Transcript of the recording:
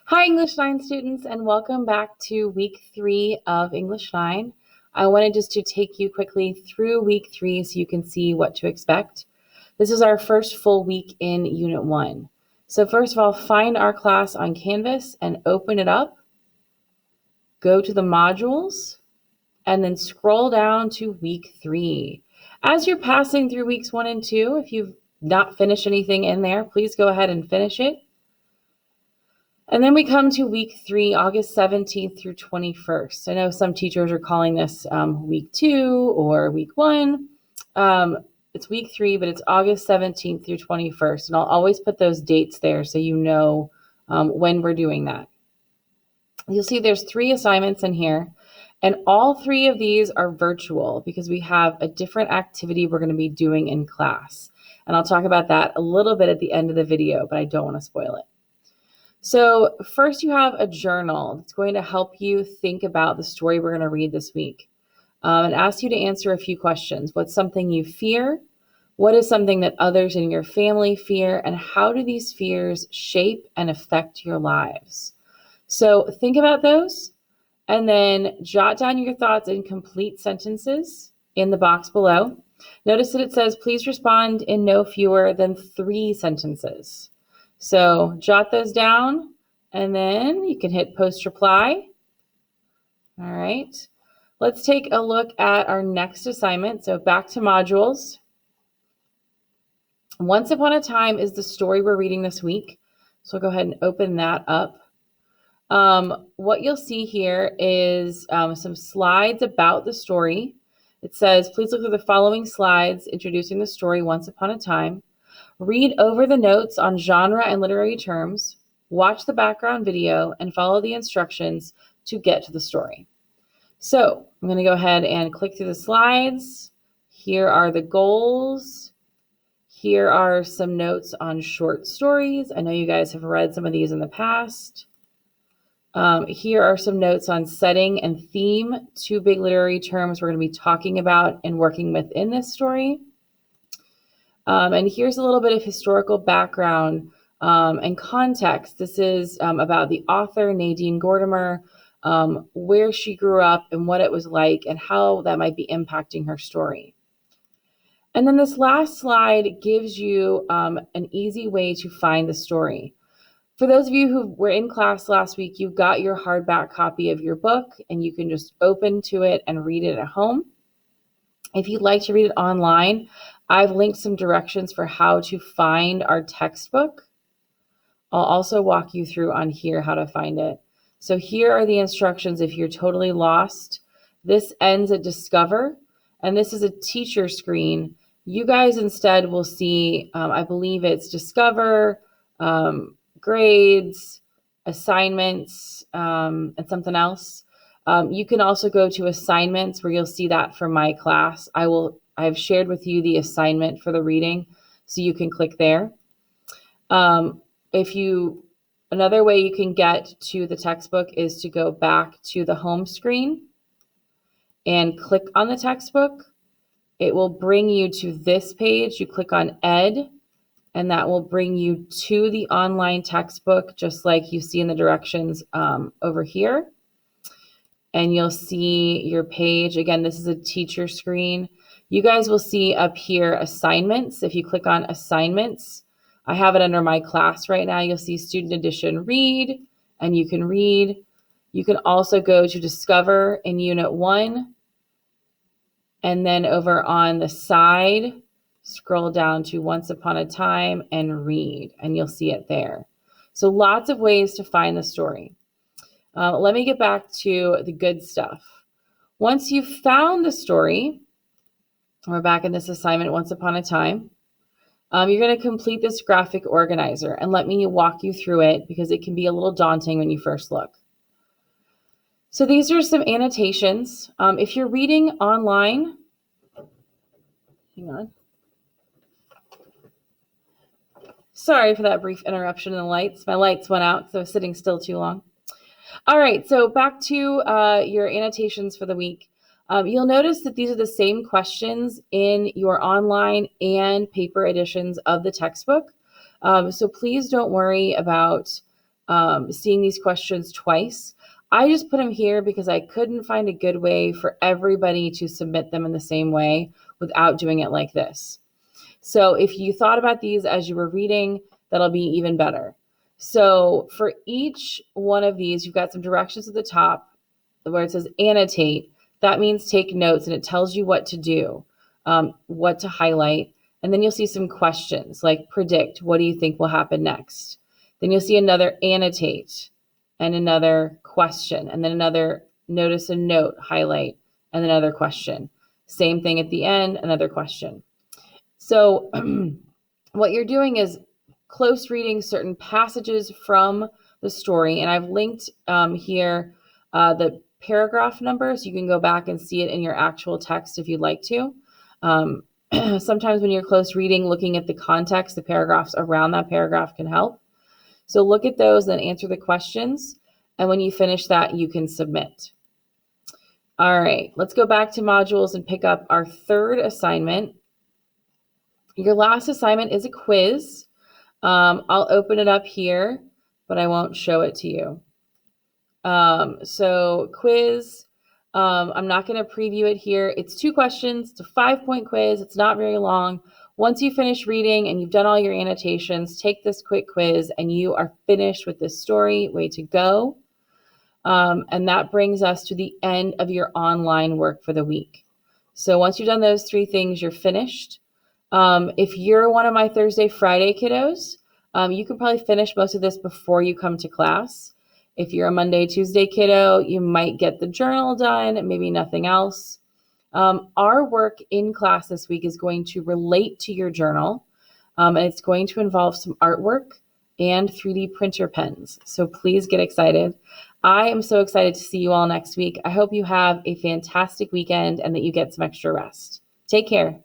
Hi, English 9 students, and welcome back to week 3 of English 9. I wanted just to take you quickly through week 3 so you can see what to expect. This is our first full week in Unit 1. So first of all, find our class on Canvas and open it up. Go to the modules, and then scroll down to week 3. As you're passing through weeks 1 and 2, if you've not finished anything in there, please go ahead and finish it. And then we come to week 3, August 17th through 21st. I know some teachers are calling this week 2 or week 1. It's week 3, but it's August 17th through 21st. And I'll always put those dates there so you know when we're doing that. You'll see there's 3 assignments in here. And all 3 of these are virtual because we have a different activity we're going to be doing in class. And I'll talk about that a little bit at the end of the video, but I don't want to spoil it. So first you have a journal that's going to help you think about the story we're going to read this week and ask you to answer a few questions. What's something you fear? What is something that others in your family fear? And how do these fears shape and affect your lives? So think about those and then jot down your thoughts in complete sentences in the box below. Notice that it says, please respond in no fewer than 3 sentences. So jot those down, and then you can hit post reply. All right. Let's take a look at our next assignment. So back to modules. Once Upon a Time is the story we're reading this week. So I'll go ahead and open that up. What you'll see here is some slides about the story. It says, please look at the following slides introducing the story Once Upon a Time. Read over the notes on genre and literary terms, watch the background video, and follow the instructions to get to the story. So I'm going to go ahead and click through the slides. Here are the goals. Here are some notes on short stories. I know you guys have read some of these in the past. Here are some notes on setting and theme, 2 big literary terms we're going to be talking about and working with in this story. And here's a little bit of historical background and context. This is about the author, Nadine Gordimer, where she grew up and what it was like and how that might be impacting her story. And then this last slide gives you an easy way to find the story. For those of you who were in class last week, you got your hardback copy of your book and you can just open to it and read it at home. If you'd like to read it online, I've linked some directions for how to find our textbook. I'll also walk you through on here how to find it. So here are the instructions if you're totally lost. This ends at Discover, and this is a teacher screen. You guys instead will see, I believe it's Discover, grades, assignments, and something else. You can also go to assignments where you'll see that for my class. I've shared with you the assignment for the reading, so you can click there. Another way you can get to the textbook is to go back to the home screen and click on the textbook. It will bring you to this page. You click on Ed, and that will bring you to the online textbook, just like you see in the directions over here. And you'll see your page. Again, this is a teacher screen. You guys will see up here assignments. If you click on assignments, I have it under my class right now. You'll see student edition read, and you can read. You can also go to Discover in Unit 1. And then over on the side, scroll down to Once Upon a Time and read, and you'll see it there. So lots of ways to find the story. Let me get back to the good stuff. Once you've found the story, we're back in this assignment, Once Upon a Time, you're going to complete this graphic organizer, and let me walk you through it because it can be a little daunting when you first look. So these are some annotations. If you're reading online, hang on. Sorry for that brief interruption in the lights. My lights went out, so I was sitting still too long. All right, so back to your annotations for the week. You'll notice that these are the same questions in your online and paper editions of the textbook. So please don't worry about seeing these questions twice. I just put them here because I couldn't find a good way for everybody to submit them in the same way without doing it like this. So if you thought about these as you were reading, that'll be even better. So for each one of these, you've got some directions at the top where it says annotate. That means take notes, and it tells you what to do, what to highlight. And then you'll see some questions like predict, what do you think will happen next? Then you'll see another annotate and another question, and then another notice a note, highlight, and another question. Same thing at the end, another question. So what you're doing is close reading certain passages from the story. And I've linked here the paragraph number, so you can go back and see it in your actual text if you'd like to. Sometimes when you're close reading, looking at the context, the paragraphs around that paragraph can help. So look at those, then answer the questions. And when you finish that, you can submit. All right, let's go back to modules and pick up our third assignment. Your last assignment is a quiz. I'll open it up here, but I won't show it to you. So quiz, I'm not going to preview it here. It's 2 questions. It's a 5-point quiz. It's not very long. Once you finish reading and you've done all your annotations, take this quick quiz and you are finished with this story. Way to go. And that brings us to the end of your online work for the week. So once you've done those 3 things, you're finished. If you're one of my Thursday, Friday kiddos, you can probably finish most of this before you come to class. If you're a Monday, Tuesday kiddo, you might get the journal done, maybe nothing else. Our work in class this week is going to relate to your journal, and it's going to involve some artwork and 3D printer pens. So please get excited. I am so excited to see you all next week. I hope you have a fantastic weekend and that you get some extra rest. Take care.